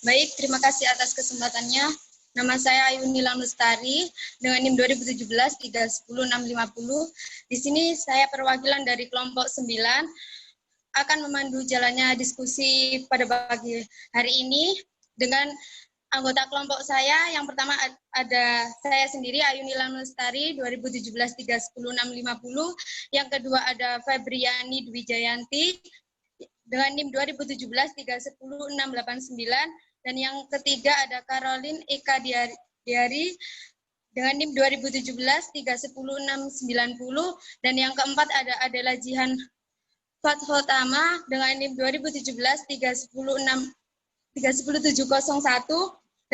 Baik, terima kasih atas kesempatannya. Nama saya Ayunila Lustari dengan NIM 2017 310650. Di sini saya perwakilan dari kelompok 9 akan memandu jalannya diskusi pada pagi hari ini dengan anggota kelompok saya. Yang pertama ada saya sendiri Ayunila Lustari 2017 310650. Yang kedua ada Febriani Dwi Jayanti dengan NIM 2017 310689. Dan yang ketiga ada Caroline Eka Diari dengan NIM 2017 310690. Dan yang keempat ada Adela Jihan Fathotama dengan NIM 2017 310701.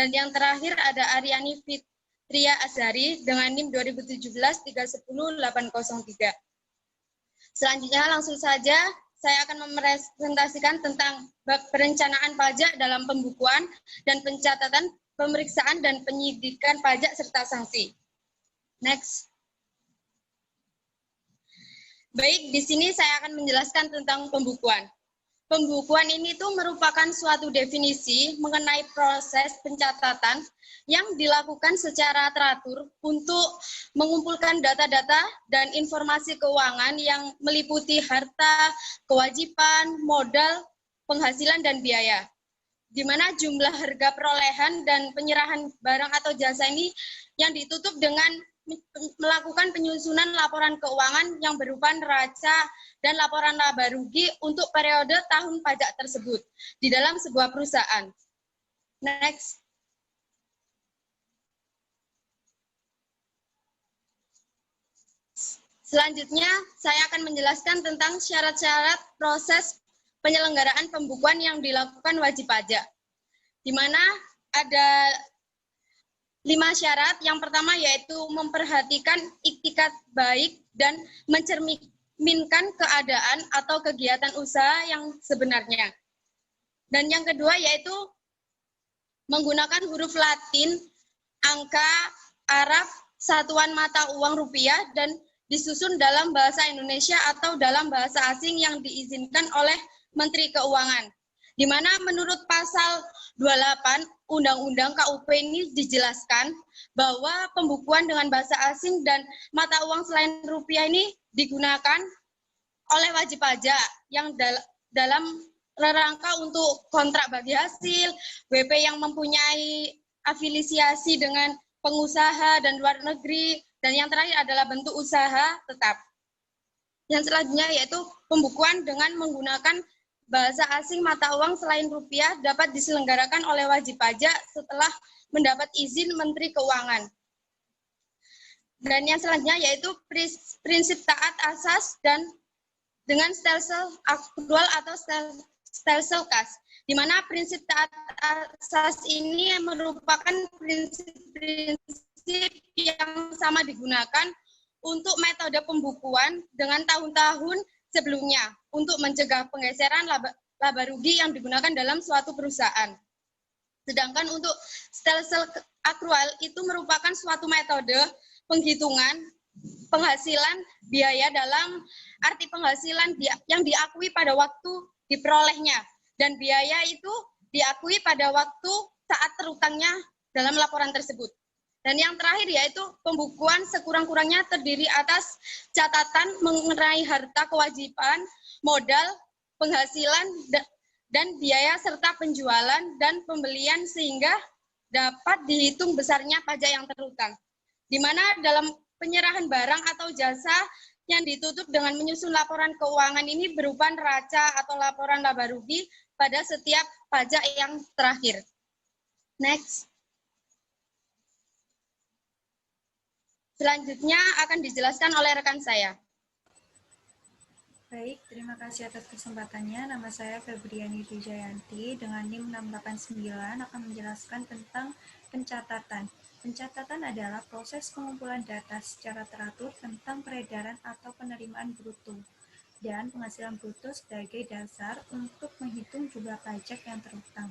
Dan yang terakhir ada Aryani Fitria Azhari dengan NIM 2017 310803. Selanjutnya langsung saja saya akan mempresentasikan tentang bab perencanaan pajak dalam pembukuan dan pencatatan, pemeriksaan dan penyidikan pajak serta sanksi. Next. Baik, di sini saya akan menjelaskan tentang pembukuan. Pembukuan ini tuh merupakan suatu definisi mengenai proses pencatatan yang dilakukan secara teratur untuk mengumpulkan data-data dan informasi keuangan yang meliputi harta, kewajiban, modal, penghasilan, dan biaya. Di mana jumlah harga perolehan dan penyerahan barang atau jasa ini yang ditutup dengan melakukan penyusunan laporan keuangan yang berupa neraca dan laporan laba rugi untuk periode tahun pajak tersebut di dalam sebuah perusahaan. Next. Selanjutnya, saya akan menjelaskan tentang syarat-syarat proses penyelenggaraan pembukuan yang dilakukan wajib pajak, di mana ada 5 syarat. Yang pertama yaitu memperhatikan iktikat baik dan mencerminkan keadaan atau kegiatan usaha yang sebenarnya. Dan yang kedua yaitu menggunakan huruf Latin, angka, Arab, satuan mata uang rupiah, dan disusun dalam bahasa Indonesia atau dalam bahasa asing yang diizinkan oleh Menteri Keuangan. Di mana menurut pasal 28 Undang-Undang KUP ini dijelaskan bahwa pembukuan dengan bahasa asing dan mata uang selain rupiah ini digunakan oleh wajib pajak yang dalam rangka untuk kontrak bagi hasil, WP yang mempunyai afiliasi dengan pengusaha dan luar negeri, dan yang terakhir adalah bentuk usaha tetap. Yang selanjutnya yaitu pembukuan dengan menggunakan bahasa asing mata uang selain rupiah dapat diselenggarakan oleh wajib pajak setelah mendapat izin Menteri Keuangan. Dan yang selanjutnya yaitu prinsip taat asas dan dengan stelsel aktual atau stelsel kas, di mana prinsip taat asas ini merupakan prinsip yang sama digunakan untuk metode pembukuan dengan tahun-tahun sebelumnya untuk mencegah penggeseran laba rugi yang digunakan dalam suatu perusahaan. Sedangkan untuk stelsel akrual itu merupakan suatu metode penghitungan penghasilan biaya dalam arti penghasilan yang diakui pada waktu diperolehnya dan biaya itu diakui pada waktu saat terutangnya dalam laporan tersebut. Dan yang terakhir yaitu pembukuan sekurang-kurangnya terdiri atas catatan mengenai harta kewajiban, modal, penghasilan, dan biaya serta penjualan dan pembelian sehingga dapat dihitung besarnya pajak yang terutang. Di mana dalam penyerahan barang atau jasa yang ditutup dengan menyusun laporan keuangan ini berupa neraca atau laporan laba rugi pada setiap pajak yang terakhir. Next. Selanjutnya akan dijelaskan oleh rekan saya. Baik, terima kasih atas kesempatannya. Nama saya Febriani Wijayanti dengan NIM 689 akan menjelaskan tentang pencatatan. Pencatatan adalah proses pengumpulan data secara teratur tentang peredaran atau penerimaan bruto dan penghasilan bruto sebagai dasar untuk menghitung jumlah pajak yang terutang,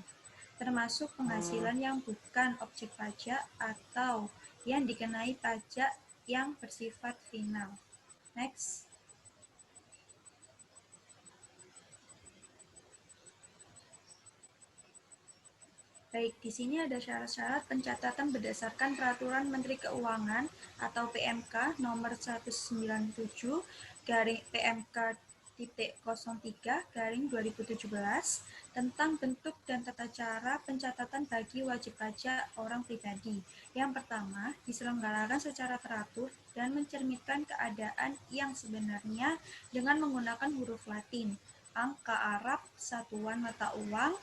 termasuk penghasilan yang bukan objek pajak atau yang dikenai pajak yang bersifat final. Next. Baik, di sini ada syarat-syarat pencatatan berdasarkan Peraturan Menteri Keuangan atau PMK nomor 197 garing PMK titik 03 garing 2017 tentang bentuk dan tata cara pencatatan bagi wajib pajak orang pribadi. Yang pertama, diselenggarakan secara teratur dan mencerminkan keadaan yang sebenarnya dengan menggunakan huruf Latin, angka Arab, satuan mata uang,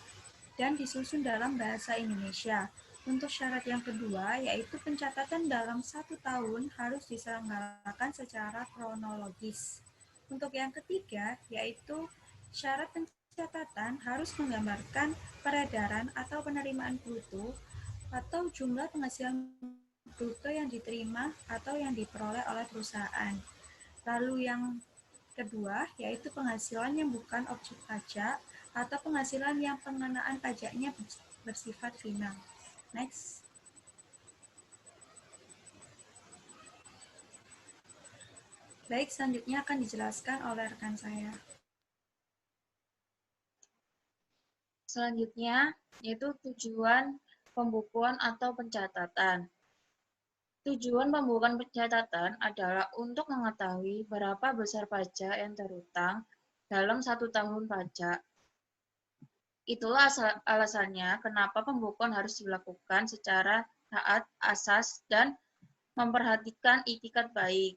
dan disusun dalam bahasa Indonesia. Untuk syarat yang kedua, yaitu pencatatan dalam 1 tahun harus diselenggarakan secara kronologis. Untuk yang ketiga, yaitu syarat pencatatan harus menggambarkan peredaran atau penerimaan bruto atau jumlah penghasilan bruto yang diterima atau yang diperoleh oleh perusahaan. Lalu yang kedua, yaitu penghasilan yang bukan objek pajak atau penghasilan yang pengenaan pajaknya bersifat final. Next. Baik, selanjutnya akan dijelaskan oleh rekan saya. Selanjutnya, yaitu tujuan pembukuan atau pencatatan. Tujuan pembukuan pencatatan adalah untuk mengetahui berapa besar pajak yang terutang dalam 1 tahun pajak. Itulah alasannya kenapa pembukuan harus dilakukan secara taat asas dan memperhatikan itikat baik.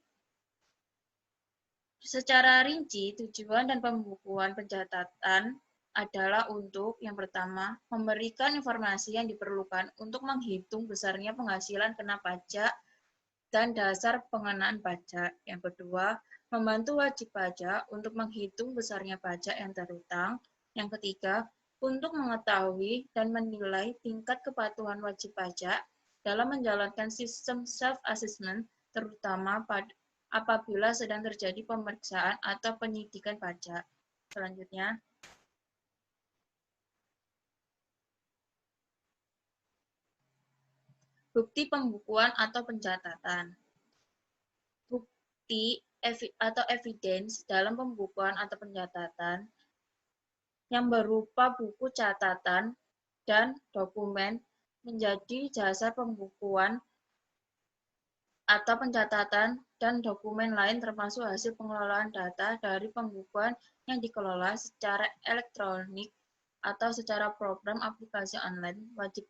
Secara rinci, tujuan dan pembukuan pencatatan adalah untuk, yang pertama, memberikan informasi yang diperlukan untuk menghitung besarnya penghasilan kena pajak dan dasar pengenaan pajak. Yang kedua, membantu wajib pajak untuk menghitung besarnya pajak yang terutang. Yang ketiga, untuk mengetahui dan menilai tingkat kepatuhan wajib pajak dalam menjalankan sistem self-assessment, terutama apabila sedang terjadi pemeriksaan atau penyidikan pajak. Selanjutnya, bukti pembukuan atau pencatatan. Bukti atau evidence dalam pembukuan atau pencatatan yang berupa buku catatan dan dokumen menjadi dasar pembukuan atau pencatatan dan dokumen lain termasuk hasil pengelolaan data dari pembukuan yang dikelola secara elektronik atau secara program aplikasi online wajib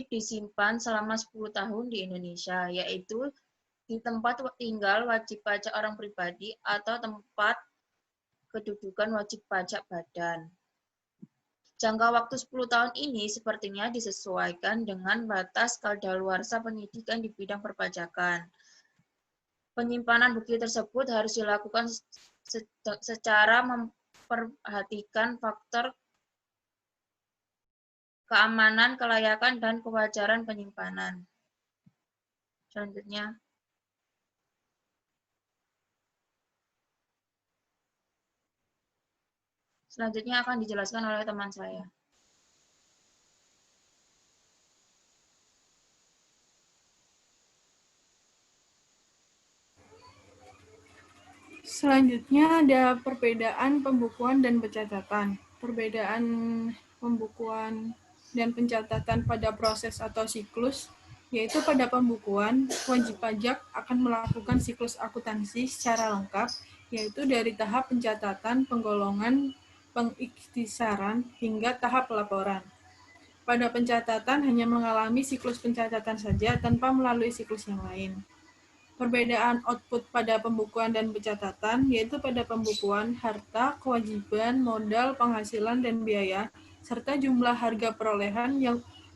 disimpan selama 10 tahun di Indonesia, yaitu di tempat tinggal wajib pajak orang pribadi atau tempat kedudukan wajib pajak badan. Jangka waktu 10 tahun ini sepertinya disesuaikan dengan batas kadaluarsa penyidikan di bidang perpajakan. Penyimpanan bukti tersebut harus dilakukan secara memperhatikan faktor keamanan, kelayakan, dan kewajaran penyimpanan. Selanjutnya, akan dijelaskan oleh teman saya. Selanjutnya ada perbedaan pembukuan dan pencatatan. Perbedaan pembukuan dan pencatatan pada proses atau siklus, yaitu pada pembukuan, wajib pajak akan melakukan siklus akuntansi secara lengkap, yaitu dari tahap pencatatan, penggolongan, pengikhtisaran, hingga tahap pelaporan. Pada pencatatan hanya mengalami siklus pencatatan saja tanpa melalui siklus yang lain. Perbedaan output pada pembukuan dan pencatatan, yaitu pada pembukuan, harta, kewajiban, modal, penghasilan, dan biaya, serta jumlah harga perolehan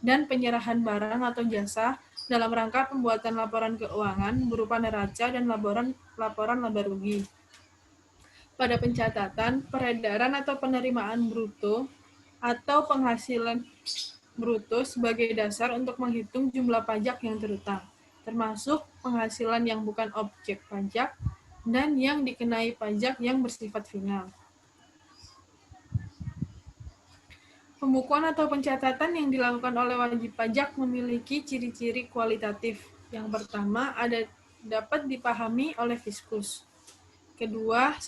dan penyerahan barang atau jasa dalam rangka pembuatan laporan keuangan berupa neraca dan laporan laba rugi. Pada pencatatan, peredaran atau penerimaan bruto atau penghasilan bruto sebagai dasar untuk menghitung jumlah pajak yang terutang, termasuk penghasilan yang bukan objek pajak dan yang dikenai pajak yang bersifat final. Pembukuan atau pencatatan yang dilakukan oleh wajib pajak memiliki ciri-ciri kualitatif. Yang pertama, dapat dipahami oleh fiskus. Kedua,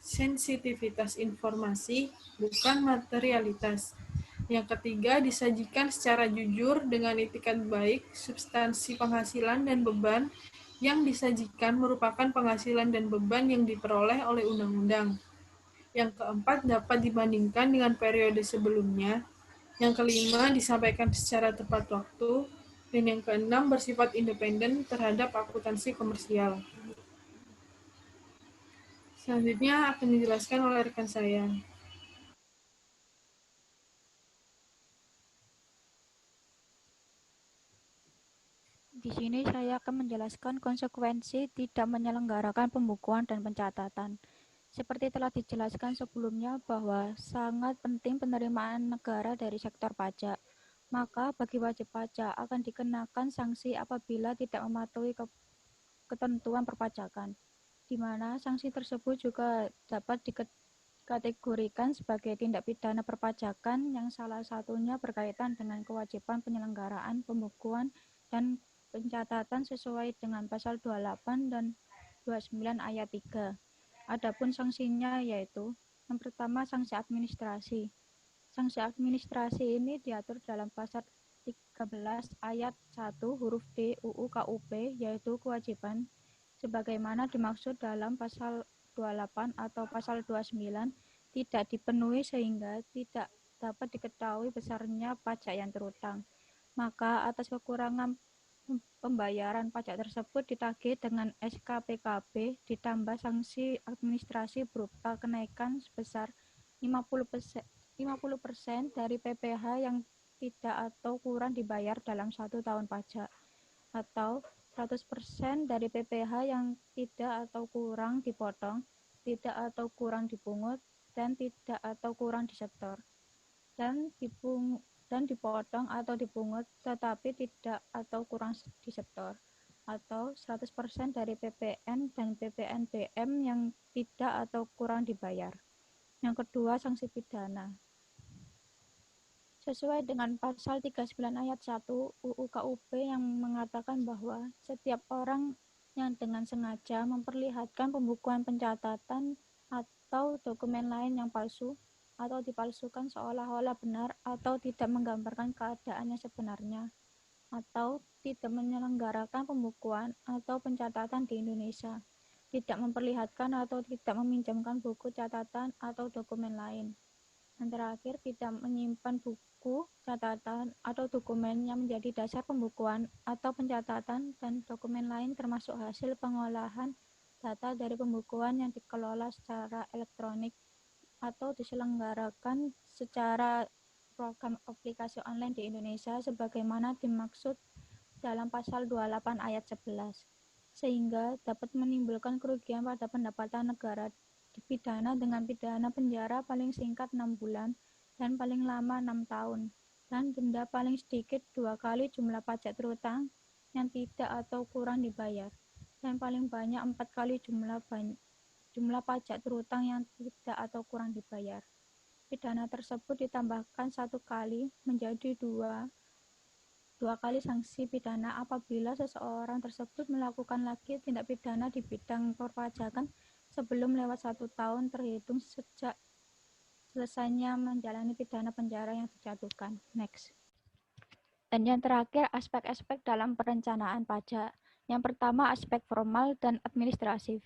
sensitivitas informasi, bukan materialitas. Yang ketiga, disajikan secara jujur dengan itikat baik, substansi penghasilan dan beban yang disajikan merupakan penghasilan dan beban yang diperoleh oleh undang-undang. Yang keempat, dapat dibandingkan dengan periode sebelumnya. Yang kelima, disampaikan secara tepat waktu. Dan yang keenam, bersifat independen terhadap akuntansi komersial. Selanjutnya akan dijelaskan oleh rekan saya. Di sini saya akan menjelaskan konsekuensi tidak menyelenggarakan pembukuan dan pencatatan. Seperti telah dijelaskan sebelumnya bahwa sangat penting penerimaan negara dari sektor pajak. Maka bagi wajib pajak akan dikenakan sanksi apabila tidak mematuhi ketentuan perpajakan, di mana sanksi tersebut juga dapat dikategorikan sebagai tindak pidana perpajakan yang salah satunya berkaitan dengan kewajiban penyelenggaraan pembukuan dan pencatatan sesuai dengan pasal 28 dan 29 ayat 3. Adapun sanksinya yaitu yang pertama sanksi administrasi. Sanksi administrasi ini diatur dalam pasal 13 ayat 1 huruf D UU KUP yaitu kewajiban sebagaimana dimaksud dalam pasal 28 atau pasal 29 tidak dipenuhi sehingga tidak dapat diketahui besarnya pajak yang terutang. Maka atas kekurangan pembayaran pajak tersebut ditagih dengan SKPKB ditambah sanksi administrasi berupa kenaikan sebesar 50% dari PPh yang tidak atau kurang dibayar dalam 1 tahun pajak, atau 100% dari PPh yang tidak atau kurang dipotong, tidak atau kurang dipungut, dan tidak atau kurang disetor, dan dipotong atau dipungut tetapi tidak atau kurang disetor, atau 100% dari PPN dan PPNBM yang tidak atau kurang dibayar. Yang kedua, sanksi pidana. Sesuai dengan pasal 39 ayat 1 UU KUP yang mengatakan bahwa setiap orang yang dengan sengaja memperlihatkan pembukuan pencatatan atau dokumen lain yang palsu atau dipalsukan seolah-olah benar atau tidak menggambarkan keadaan yang sebenarnya atau tidak menyelenggarakan pembukuan atau pencatatan di Indonesia, tidak memperlihatkan atau tidak meminjamkan buku catatan atau dokumen lain. Dan terakhir, tidak menyimpan buku catatan atau dokumen yang menjadi dasar pembukuan atau pencatatan dan dokumen lain termasuk hasil pengolahan data dari pembukuan yang dikelola secara elektronik atau diselenggarakan secara program aplikasi online di Indonesia sebagaimana dimaksud dalam pasal 28 ayat 11, sehingga dapat menimbulkan kerugian pada pendapatan negara, dipidana dengan pidana penjara paling singkat 6 bulan dan paling lama 6 tahun, dan denda paling sedikit 2 kali jumlah pajak terutang yang tidak atau kurang dibayar, dan paling banyak 4 kali jumlah pajak terutang yang tidak atau kurang dibayar. Pidana tersebut ditambahkan 1 kali menjadi dua kali sanksi pidana apabila seseorang tersebut melakukan lagi tindak pidana di bidang perpajakan sebelum lewat 1 tahun terhitung sejak selesainya menjalani pidana penjara yang dijatuhkan. Next. Dan yang terakhir, aspek-aspek dalam perencanaan pajak. Yang pertama, aspek formal dan administratif.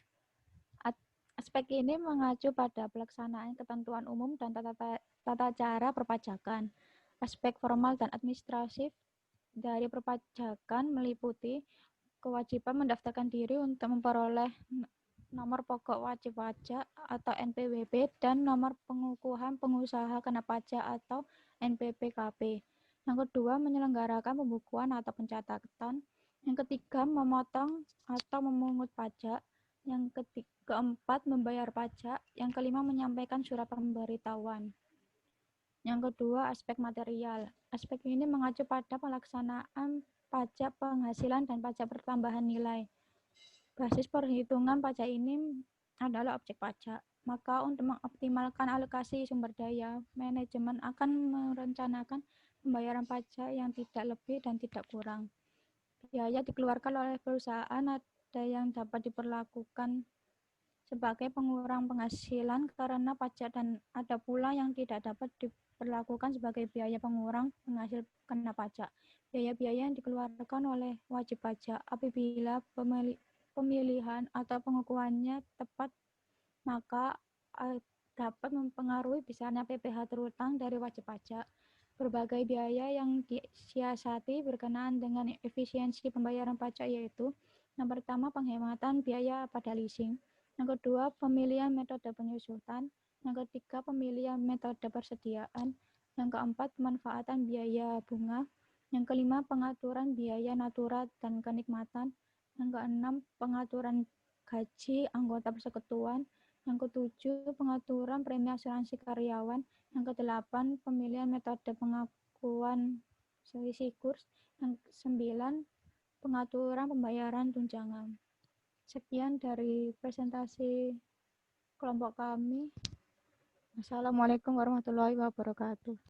Aspek ini mengacu pada pelaksanaan ketentuan umum dan tata cara perpajakan. Aspek formal dan administratif dari perpajakan meliputi kewajiban mendaftarkan diri untuk memperoleh nomor pokok wajib pajak atau NPWP dan nomor pengukuhan pengusaha kena pajak atau NPPKP. Yang kedua, menyelenggarakan pembukuan atau pencatatan. Yang ketiga, memotong atau memungut pajak. Yang keempat, membayar pajak. Yang kelima, menyampaikan surat pemberitahuan. Yang kedua, aspek material. Aspek ini mengacu pada pelaksanaan pajak penghasilan dan pajak pertambahan nilai. Basis perhitungan pajak ini adalah objek pajak. Maka untuk mengoptimalkan alokasi sumber daya, manajemen akan merencanakan pembayaran pajak yang tidak lebih dan tidak kurang. Biaya dikeluarkan oleh perusahaan ada yang dapat diperlakukan sebagai pengurang penghasilan karena pajak dan ada pula yang tidak dapat diperlakukan sebagai biaya pengurang penghasil kena pajak. Biaya-biaya yang dikeluarkan oleh wajib pajak apabila pemilihan atau pengukuhannya tepat, maka dapat mempengaruhi besarnya PPh terutang dari wajib pajak. Berbagai biaya yang disiasati berkenaan dengan efisiensi pembayaran pajak yaitu: yang pertama, penghematan biaya pada leasing; yang kedua, pemilihan metode penyusutan; yang ketiga, pemilihan metode persediaan; yang keempat, pemanfaatan biaya bunga; yang kelima, pengaturan biaya natura dan kenikmatan; yang keenam, pengaturan gaji anggota persekutuan; yang ketujuh, pengaturan premi asuransi karyawan; yang kedelapan, pemilihan metode pengakuan selisih kurs; yang kesembilan, pengaturan pembayaran tunjangan. Sekian dari presentasi kelompok kami. Wassalamualaikum warahmatullahi wabarakatuh.